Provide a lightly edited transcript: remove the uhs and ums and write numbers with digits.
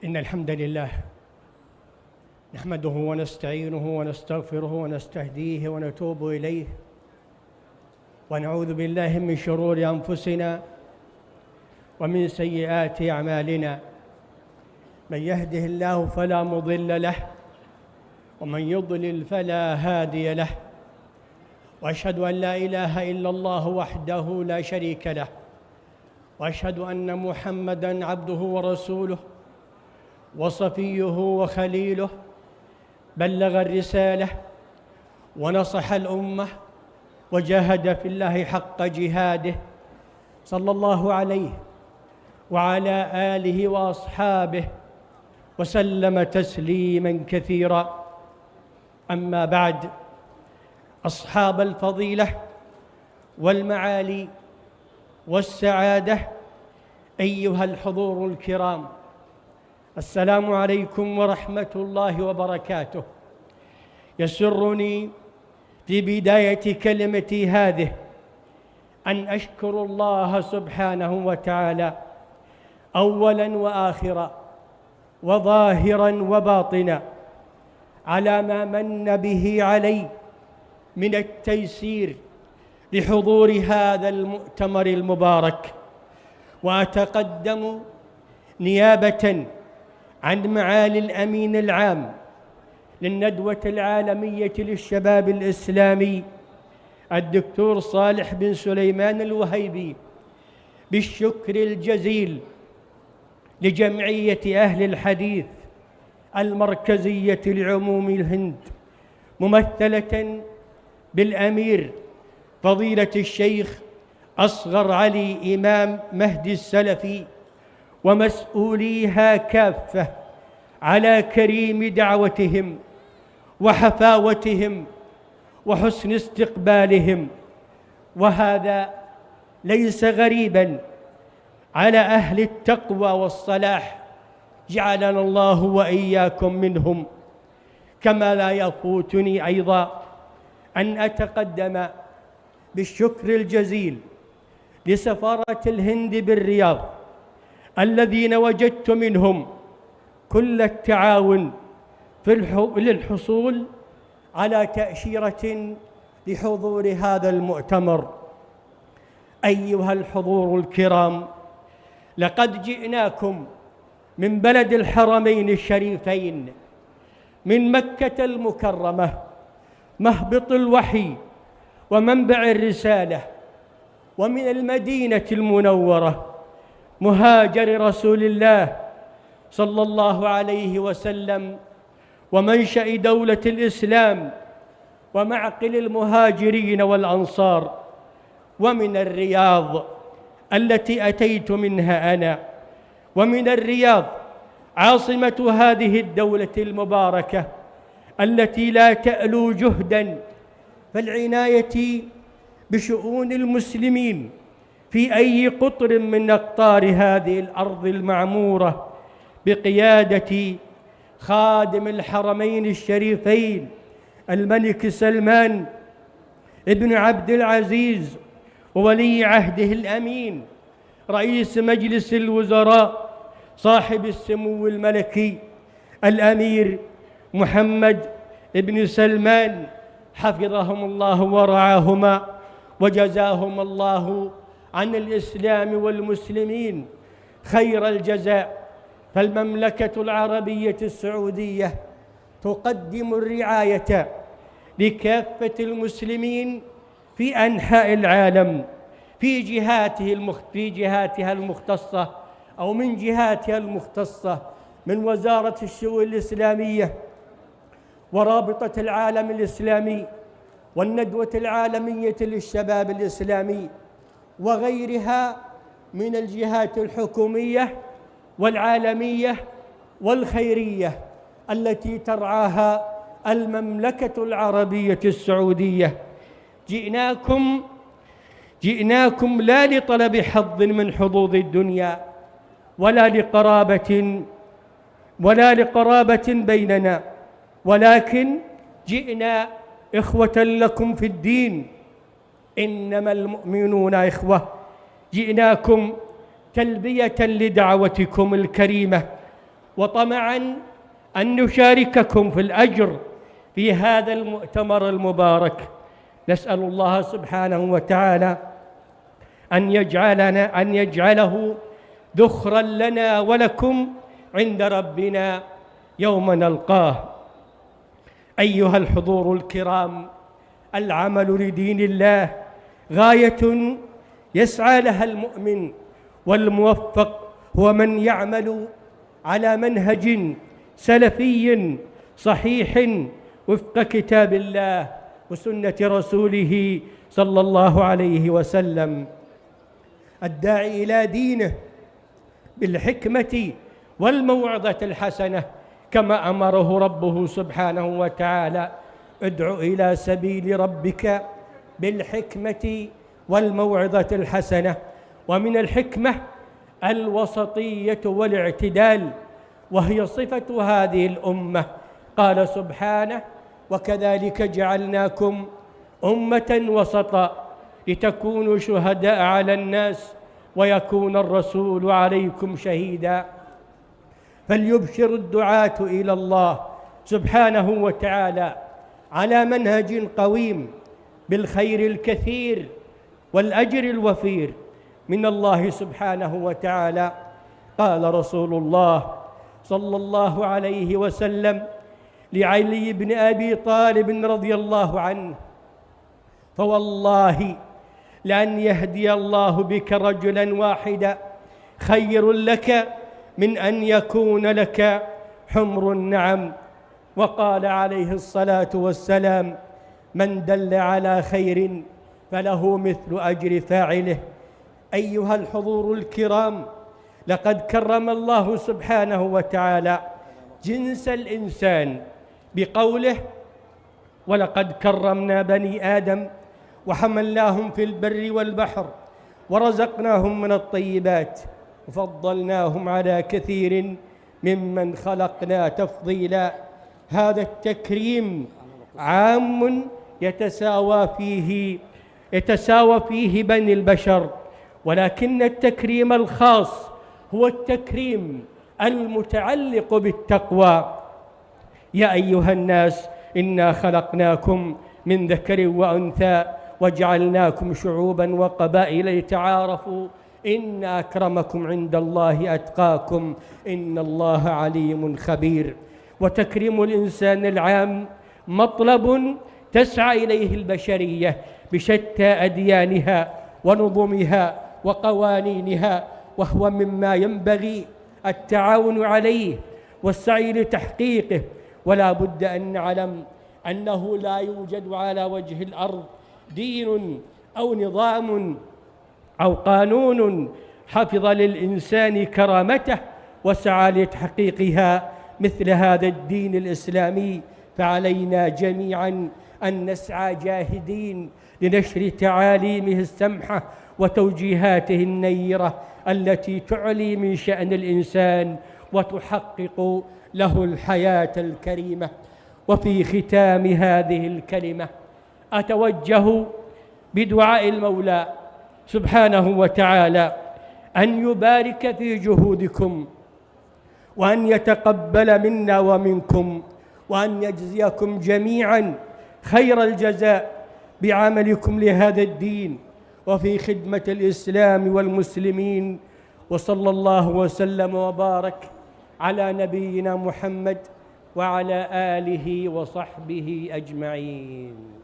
إن الحمد لله نحمده ونستعينه ونستغفره ونستهديه ونتوب إليه، ونعوذ بالله من شرور أنفسنا ومن سيئات أعمالنا. من يهده الله فلا مضل له، ومن يضلل فلا هادي له. وأشهد أن لا إله إلا الله وحده لا شريك له، وأشهد أن محمدًا عبده ورسوله وصفيه وخليله، بلغ الرسالة ونصح الأمة وجاهد في الله حق جهاده، صلى الله عليه وعلى آله وأصحابه وسلم تسليماً كثيراً. أما بعد، أصحاب الفضيلة والمعالي والسعادة، أيها الحضور الكرام، السلام عليكم ورحمة الله وبركاته. يسرني في بداية كلمتي هذه أن أشكر الله سبحانه وتعالى أولاً وآخراً وظاهراً وباطناً على ما من به علي من التيسير لحضور هذا المؤتمر المبارك. وأتقدم نيابة عن معالي الأمين العام للندوة العالمية للشباب الإسلامي الدكتور صالح بن سليمان الوهيبي بالشكر الجزيل لجمعية أهل الحديث المركزية لعموم الهند، ممثلة بالأمير فضيلة الشيخ أصغر علي إمام مهدي السلفي ومسؤوليها كافة على كريم دعوتهم وحفاوتهم وحسن استقبالهم. وهذا ليس غريباً على أهل التقوى والصلاح، جعلنا الله وإياكم منهم. كما لا يفوتني أيضاً أن أتقدم بالشكر الجزيل لسفارة الهند بالرياض، الذين وجدت منهم كل التعاون للحصول على تأشيرة لحضور هذا المؤتمر. أيها الحضور الكرام، لقد جئناكم من بلد الحرمين الشريفين، من مكة المكرمة، مهبط الوحي ومنبع الرسالة، ومن المدينة المنورة، مهاجر رسول الله صلى الله عليه وسلم، ومنشأ دولة الإسلام، ومعقل المهاجرين والأنصار، ومن الرياض التي أتيت منها أنا، ومن الرياض عاصمة هذه الدولة المباركة التي لا تألو جهداً في العناية بشؤون المسلمين في أي قطر من أقطار هذه الأرض المعمورة، بقيادة خادم الحرمين الشريفين الملك سلمان ابن عبد العزيز، وولي عهده الأمين رئيس مجلس الوزراء صاحب السمو الملكي الأمير محمد ابن سلمان، حفظهم الله ورعاهما وجزاهم الله عن الإسلام والمسلمين خير الجزاء. فالمملكة العربية السعودية تقدم الرعاية لكافة المسلمين في أنحاء العالم في جهاتها المختصة، أو من جهاتها المختصة، من وزارة الشؤون الإسلامية ورابطة العالم الإسلامي والندوة العالمية للشباب الإسلامي وغيرها من الجهات الحكومية والعالمية والخيرية التي ترعاها المملكة العربية السعودية. جئناكم لا لطلب حظ من حظوظ الدنيا ولا لقرابة بيننا، ولكن جئنا إخوة لكم في الدين، إنما المؤمنون إخوة. جئناكم تلبية لدعوتكم الكريمة وطمعا أن نشارككم في الأجر في هذا المؤتمر المبارك. نسأل الله سبحانه وتعالى أن يجعله ذخرا لنا ولكم عند ربنا يوم نلقاه. أيها الحضور الكرام، العمل لدين الله غاية يسعى لها المؤمن، والموفق هو من يعمل على منهج سلفي صحيح وفق كتاب الله وسنة رسوله صلى الله عليه وسلم، الداعي إلى دينه بالحكمة والموعظة الحسنة، كما أمره ربه سبحانه وتعالى: ادع إلى سبيل ربك بالحكمة والموعظة الحسنة. ومن الحكمة الوسطية والاعتدال، وهي صفة هذه الأمة. قال سبحانه: وكذلك جعلناكم أمة وسطا لتكونوا شهداء على الناس ويكون الرسول عليكم شهيدا. فليبشر الدعاة إلى الله سبحانه وتعالى على منهج قويم بالخير الكثير والأجر الوفير من الله سبحانه وتعالى. قال رسول الله صلى الله عليه وسلم لعلي بن أبي طالب رضي الله عنه: فوالله لأن يهدي الله بك رجلا واحدا خير لك من أن يكون لك حمر النعم. وقال عليه الصلاة والسلام: من دل على خير فله مثل أجر فاعله. أيها الحضور الكرام، لقد كرم الله سبحانه وتعالى جنس الإنسان بقوله: ولقد كرمنا بني آدم وحملناهم في البر والبحر ورزقناهم من الطيبات وفضلناهم على كثير ممن خلقنا تفضيلا. هذا التكريم عام يتساوى فيه بني البشر، ولكن التكريم الخاص هو التكريم المتعلق بالتقوى. يا أيها الناس إنا خلقناكم من ذكر وأنثى وجعلناكم شعوبا وقبائل لتعارفوا إن أكرمكم عند الله أتقاكم إن الله عليم خبير. وتكريم الإنسان العام مطلب تسعى إليه البشرية بشتى أديانها ونظمها وقوانينها، وهو مما ينبغي التعاون عليه والسعي لتحقيقه. ولا بد أن نعلم أنه لا يوجد على وجه الأرض دين أو نظام أو قانون حفظ للإنسان كرامته وسعى لتحقيقها مثل هذا الدين الإسلامي. فعلينا جميعا أن نسعى جاهدين لنشر تعاليمه السمحة وتوجيهاته النيرة التي تعلي من شأن الإنسان وتحقق له الحياة الكريمة. وفي ختام هذه الكلمة أتوجه بدعاء المولى سبحانه وتعالى أن يبارك في جهودكم، وأن يتقبل منا ومنكم، وأن يجزيكم جميعا خير الجزاء بعملكم لهذا الدين وفي خدمة الإسلام والمسلمين. وصلى الله وسلم وبارك على نبينا محمد وعلى آله وصحبه أجمعين.